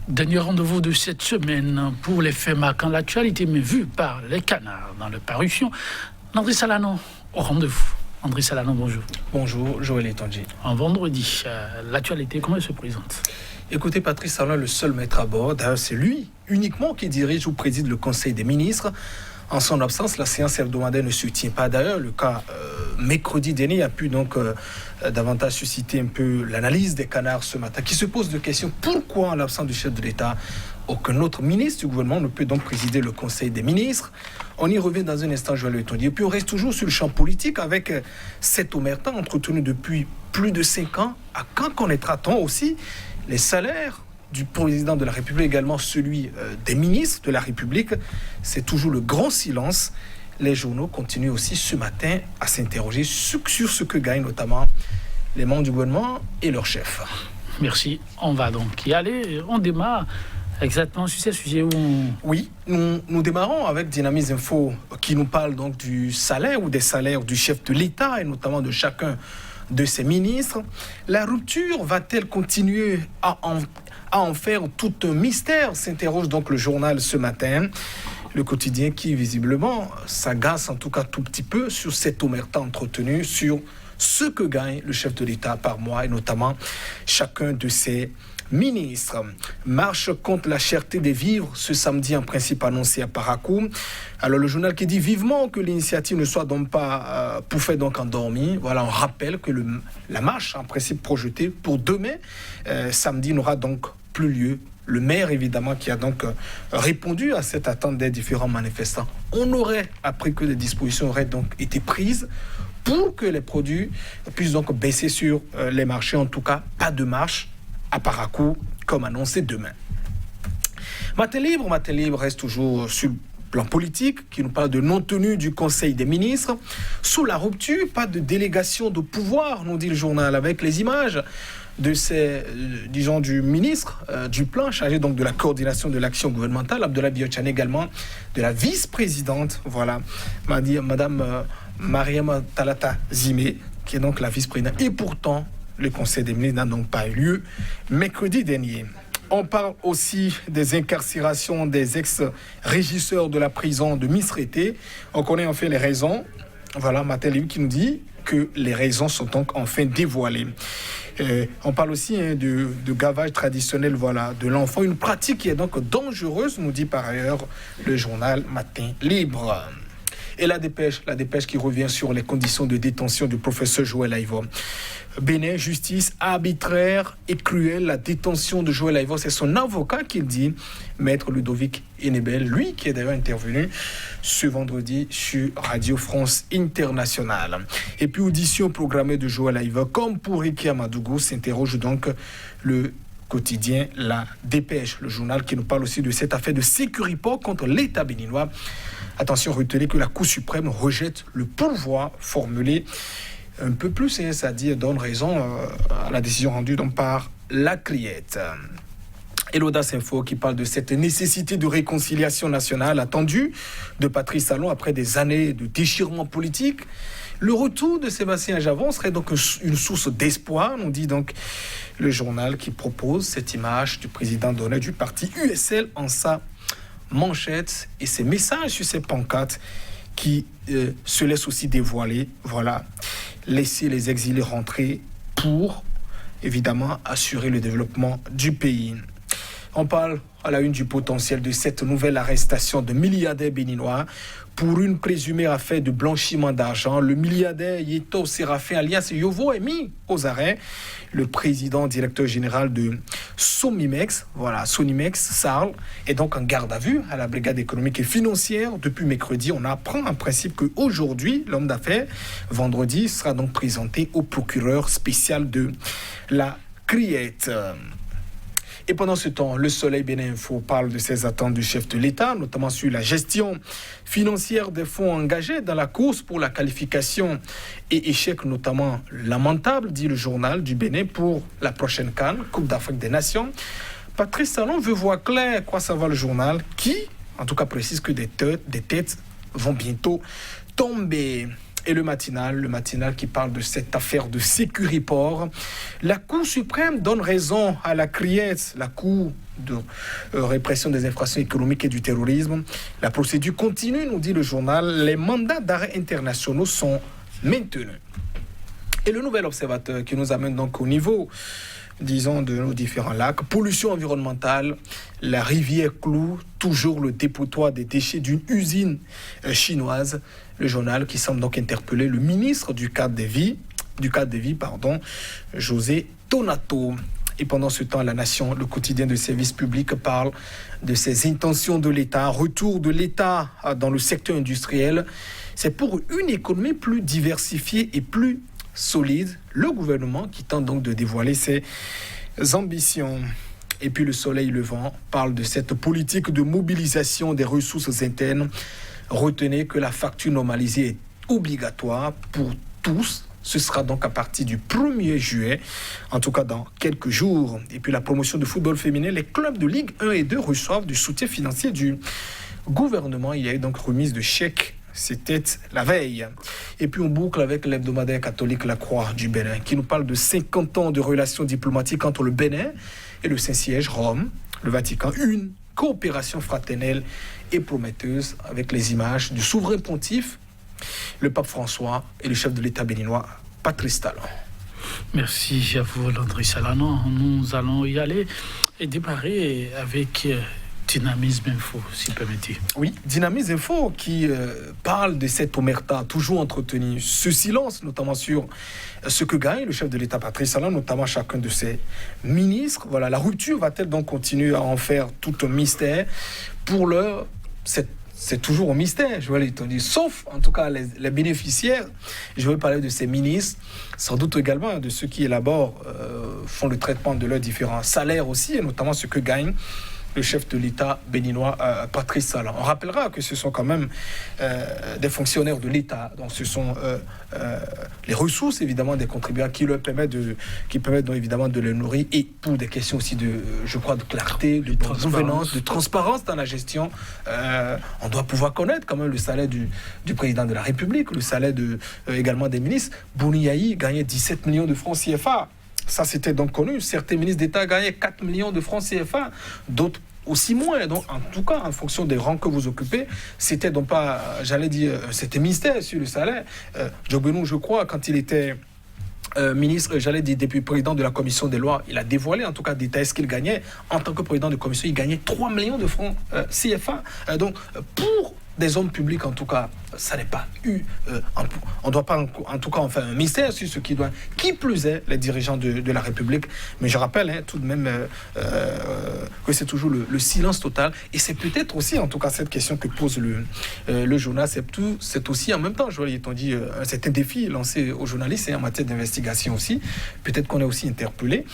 Dernier rendez-vous de cette semaine pour les faits marquants l'actualité, mais vue par les canards dans le parution. André Salano, au rendez-vous. André Salano, bonjour. Bonjour, Joël Etonji. En vendredi, l'actualité, comment elle se présente? Écoutez, Patrice Talon est le seul maître à bord. D'ailleurs, c'est lui uniquement qui dirige ou préside le Conseil des ministres. En son absence, la séance hebdomadaire ne se tient pas. D'ailleurs, le cas mercredi dernier a pu donc davantage susciter un peu l'analyse des canards ce matin, qui se pose de questions. Pourquoi, en l'absence du chef de l'État, aucun autre ministre du gouvernement ne peut donc présider le Conseil des ministres? On y revient dans un instant, Joël Etonji. Et puis on reste toujours sur le champ politique avec cette omerta entretenue depuis plus de 5 ans. À quand connaîtra-t-on aussi les salaires du président de la République, également celui des ministres de la République? C'est toujours le grand silence. Les journaux continuent aussi ce matin à s'interroger sur ce que gagnent notamment les membres du gouvernement et leurs chefs. Merci. On va donc y aller. On démarre exactement sur ces sujets où... Oui, nous démarrons avec Dynamisme Info qui nous parle donc du salaire ou des salaires du chef de l'État et notamment de chacun de ses ministres. La rupture va-t-elle continuer à en faire tout un mystère, s'interroge donc le journal ce matin. Le quotidien qui visiblement s'agace en tout cas tout petit peu sur cette omerta entretenue sur ce que gagne le chef de l'État par mois et notamment chacun de ses ministres. Marche contre la cherté des vivres ce samedi en principe annoncé à Parakou. Alors le journal qui dit vivement que l'initiative ne soit donc pas pouffée donc endormie. Voilà, on rappelle que la marche en principe projetée pour demain samedi n'aura donc plus lieu. Le maire, évidemment, qui a donc répondu à cette attente des différents manifestants. On aurait appris que des dispositions auraient donc été prises pour que les produits puissent donc baisser sur les marchés. En tout cas, pas de marche à Parakou, comme annoncé demain. Matin Libre reste toujours sur le plan politique, qui nous parle de non-tenue du Conseil des ministres. Sous la rupture, pas de délégation de pouvoir, nous dit le journal, avec les images de ces, disons, du ministre du plan chargé donc de la coordination de l'action gouvernementale, Abdoulaye Biotchane, également de la vice-présidente, voilà, Madame Mariam Talata Zimé, qui est donc la vice-présidente. Et pourtant, le Conseil des ministres n'a donc pas eu lieu mercredi dernier. On parle aussi des incarcérations des ex-régisseurs de la prison de Misrété. On connaît en fait les raisons. Voilà, Matin Libre qui nous dit que les raisons sont donc enfin dévoilées. On parle aussi de gavage traditionnel, voilà, de l'enfant, une pratique qui est donc dangereuse, nous dit par ailleurs le journal Matin Libre. Et la dépêche qui revient sur les conditions de détention du professeur Joël Aïvo. Bénin, justice arbitraire et cruelle, la détention de Joël Aïvo, c'est son avocat qui le dit, maître Ludovic Enebel, lui qui est d'ailleurs intervenu ce vendredi sur Radio France Internationale. Et puis audition programmée de Joël Aïvo, comme pour Ricky Amadougou, s'interroge donc le quotidien La Dépêche, le journal qui nous parle aussi de cette affaire de Sécuriport contre l'État béninois. Attention, retenez que la Cour suprême rejette le pourvoi formulé un peu plus, c'est-à-dire donne raison à la décision rendue donc par la Criette. Et l'Audace Info qui parle de cette nécessité de réconciliation nationale attendue de Patrice Talon après des années de déchirement politique. Le retour de Sébastien Javon serait donc une source d'espoir, nous dit donc le journal qui propose cette image du président d'honneur du parti USL en sa manchette et ces messages sur ces pancartes qui se laissent aussi dévoiler. Voilà, laisser les exilés rentrer pour évidemment assurer le développement du pays. On parle à la une du potentiel de cette nouvelle arrestation de milliardaires béninois pour une présumée affaire de blanchiment d'argent. Le milliardaire Yeto Séraphin alias Yovo est mis aux arrêts. Le président directeur général de Sonimex, Sarl, est donc en garde à vue à la brigade économique et financière. Depuis mercredi, on apprend en principe qu'aujourd'hui, l'homme d'affaires, vendredi, sera donc présenté au procureur spécial de la Criette. Et pendant ce temps, le Soleil Bénin Info parle de ses attentes du chef de l'État, notamment sur la gestion financière des fonds engagés dans la course pour la qualification et échec notamment lamentable, dit le journal du Bénin, pour la prochaine CAN, Coupe d'Afrique des Nations. Patrice Talon veut voir clair, quoi savoir le journal, qui, en tout cas, précise que des têtes vont bientôt tomber. Et le matinal qui parle de cette affaire de Sécuriport. La Cour suprême donne raison à la CRIET, la Cour de répression des infractions économiques et du terrorisme. La procédure continue, nous dit le journal. Les mandats d'arrêt internationaux sont maintenus. Et le nouvel observateur qui nous amène donc au niveau, disons, de nos différents lacs. Pollution environnementale, la rivière Clou, toujours le dépotoir des déchets d'une usine chinoise. Le journal qui semble donc interpeller le ministre du cadre de vie, José Donato. Et pendant ce temps, La Nation, le quotidien de service public, parle de ses intentions de l'État, retour de l'État dans le secteur industriel. C'est pour une économie plus diversifiée et plus solide. Le gouvernement qui tente donc de dévoiler ses ambitions. Et puis le Soleil levant parle de cette politique de mobilisation des ressources internes. Retenez que la facture normalisée est obligatoire pour tous. Ce sera donc à partir du 1er juillet, en tout cas dans quelques jours. Et puis la promotion de football féminin, les clubs de Ligue 1 et 2 reçoivent du soutien financier du gouvernement. Il y a eu donc remise de chèques. C'était la veille. Et puis on boucle avec l'hebdomadaire catholique La Croix du Bénin, qui nous parle de 50 ans de relations diplomatiques entre le Bénin et le Saint-Siège, Rome, le Vatican. Une coopération fraternelle et prometteuse avec les images du souverain pontife, le pape François et le chef de l'État béninois, Patrice Talon. Merci à vous, Landry Salanon. Nous allons y aller et démarrer avec Dynamisme Info, si permettez. Oui, Dynamisme Info qui parle de cette omerta toujours entretenue, ce silence notamment sur ce que gagne le chef de l'État Patrice Talon, notamment chacun de ses ministres. Voilà, la rupture va-t-elle donc continuer à en faire tout un mystère? Pour l'heure, c'est toujours un mystère, je vais le dire. Sauf, en tout cas, les bénéficiaires. Je vais parler de ces ministres, sans doute également de ceux qui élaborent, font le traitement de leurs différents salaires aussi, et notamment ce que gagne le chef de l'État béninois, Patrice Talon. On rappellera que ce sont quand même des fonctionnaires de l'État. Donc ce sont les ressources, évidemment, des contribuables qui permettent donc, évidemment de les nourrir. Et pour des questions aussi de, je crois, de clarté, de bonne gouvernance, de transparence dans la gestion, on doit pouvoir connaître quand même le salaire du président de la République, le salaire également des ministres. Bouniaï gagnait 17 millions de francs CFA. Ça, c'était donc connu. Certains ministres d'État gagnaient 4 millions de francs CFA, d'autres aussi moins. Donc, en tout cas, en fonction des rangs que vous occupez, c'était donc pas, j'allais dire, c'était mystère sur le salaire. Djobénou, je crois, quand il était ministre, j'allais dire, depuis président de la commission des lois, il a dévoilé en tout cas détaillé ce qu'il gagnait. En tant que président de commission, il gagnait 3 millions de francs CFA. Donc, pour des hommes publics, en tout cas, ça n'est pas eu. On ne doit pas, en tout cas, en faire un mystère sur ce qui doit. Qui plus est, les dirigeants de la République. Mais je rappelle tout de même que c'est toujours le silence total. Et c'est peut-être aussi, en tout cas, cette question que pose le journal. C'est aussi, en même temps, je vois, dit, c'est un défi lancé aux journalistes en matière d'investigation aussi. Peut-être qu'on est aussi interpellé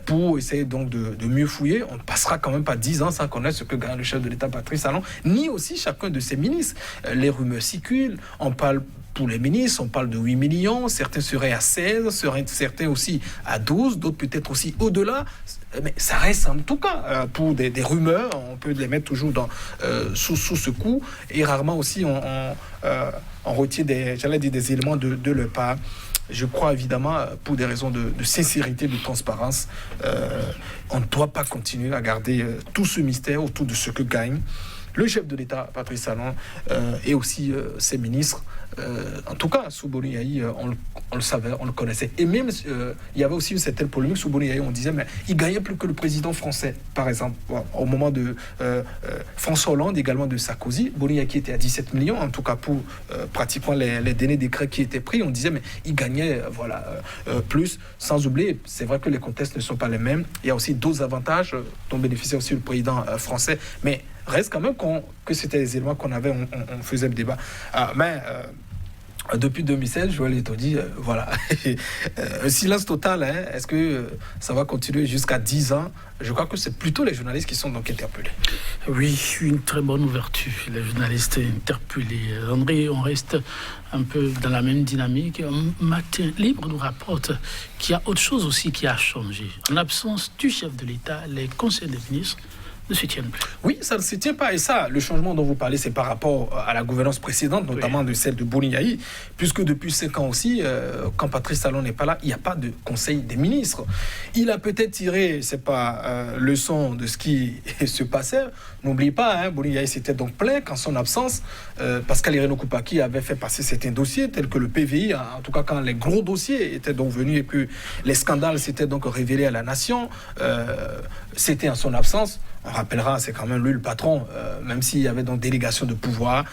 pour essayer donc de mieux fouiller. On ne passera quand même pas 10 ans sans connaître ce que gagne le chef de l'État, Patrice Talon, ni aussi chacun de ses ministres. Les rumeurs circulent, on parle pour les ministres, on parle de 8 millions, certains seraient à 16, certains aussi à 12, d'autres peut-être aussi au-delà, mais ça reste en tout cas pour des rumeurs, on peut les mettre toujours sous ce coup, et rarement aussi on retient des éléments de leur part. Je crois évidemment, pour des raisons de sincérité, de transparence, on ne doit pas continuer à garder tout ce mystère autour de ce que gagne le chef de l'État, Patrice Talon, et aussi ses ministres. En tout cas, Souboni Yahi, on le savait, on le connaissait. Et même, il y avait aussi une certaine polémique. Souboni Yahi, on disait, mais il gagnait plus que le président français, par exemple. Bon, au moment de François Hollande, également de Sarkozy, Boni Yahi était à 17 millions, en tout cas pour pratiquement les derniers décrets qui étaient pris. On disait, mais il gagnait plus. Sans oublier, c'est vrai que les contextes ne sont pas les mêmes. Il y a aussi d'autres avantages dont bénéficiait aussi le président français. Mais reste quand même que c'était des éléments qu'on avait, on faisait le débat. Mais depuis 2016, je l'ai dit, voilà, un silence total. Est-ce que ça va continuer jusqu'à 10 ans? Je crois que c'est plutôt les journalistes qui sont donc interpellés. Oui, une très bonne ouverture, les journalistes interpellés. André, on reste un peu dans la même dynamique. Matin Libre nous rapporte qu'il y a autre chose aussi qui a changé. En l'absence du chef de l'État, les conseils des ministres ne se tienne plus. Oui, ça ne se tient pas. Et ça, le changement dont vous parlez, c'est par rapport à la gouvernance précédente, notamment de celle de Boni Yayi, puisque depuis 5 ans aussi, quand Patrice Talon n'est pas là, il n'y a pas de conseil des ministres. Il a peut-être tiré, c'est pas leçon de ce qui se passait. N'oubliez pas, Boni Yayi s'était donc plaint qu'en son absence, Pascal Ireno Koupaki avait fait passer certains dossiers, tels que le PVI, en tout cas quand les gros dossiers étaient donc venus et que les scandales s'étaient donc révélés à la nation, c'était en son absence. On rappellera, c'est quand même lui le patron, même s'il y avait donc délégation de pouvoir,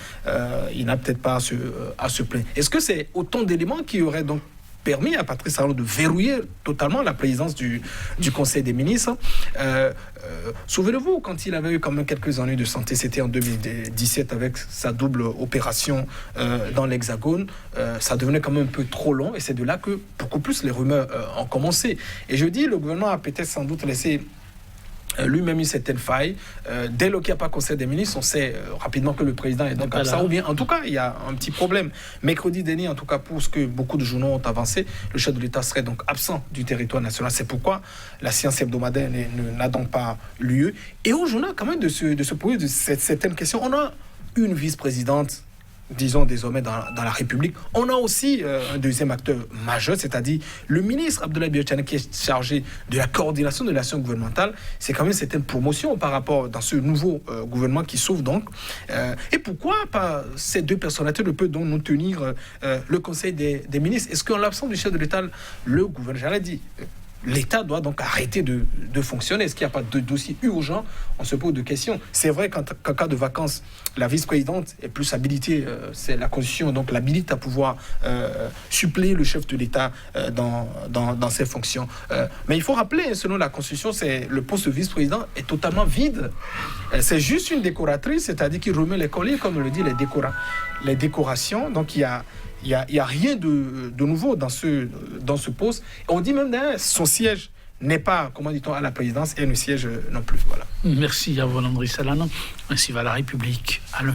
il n'a peut-être pas à se plaindre. Est-ce que c'est autant d'éléments qui auraient donc permis à Patrice Talon de verrouiller totalement la présidence du Conseil des ministres? Souvenez-vous, quand il avait eu quand même quelques ennuis de santé, c'était en 2017 avec sa double opération dans l'Hexagone, ça devenait quand même un peu trop long et c'est de là que beaucoup plus les rumeurs ont commencé. Et je dis, le gouvernement a peut-être sans doute laissé lui-même une certaine faille. Dès lors qu'il n'y a pas conseil des ministres, on sait rapidement que le président est donc absent, ou bien en tout cas il y a un petit problème. Mercredi dernier, en tout cas pour ce que beaucoup de journaux ont avancé, le chef de l'État serait donc absent du territoire national. C'est pourquoi la séance hebdomadaire n'a donc pas lieu. Et au journal quand même de se poser de certaines questions. On a une vice-présidente, disons désormais dans la République. On a aussi un deuxième acteur majeur, c'est-à-dire le ministre Abdoulaye Biotchane qui est chargé de la coordination de l'action gouvernementale. C'est quand même certaines promotions par rapport dans ce nouveau gouvernement qui s'ouvre donc. Et pourquoi pas ces deux personnalités ne peuvent donc nous tenir le Conseil des ministres? Est-ce qu'en l'absence du chef de l'État, le gouvernement, j'allais dire, l'État doit donc arrêter de fonctionner? Est-ce qu'il n'y a pas de dossier urgent? On se pose de questions. C'est vrai qu'en cas de vacances, la vice-présidente est plus habilitée, c'est la Constitution, donc l'habilite à pouvoir suppléer le chef de l'État dans ses fonctions. Mais il faut rappeler, selon la Constitution, le poste de vice-président est totalement vide. C'est juste une décoratrice, c'est-à-dire qu'il remet les colliers, comme le dit les décorations. Donc il y a rien de nouveau dans ce poste. Et on dit même d'ailleurs son siège n'est pas, comment dit-on, à la présidence et le siège non plus. Voilà. Merci à vous, André Salano. Ainsi va la République à lundi.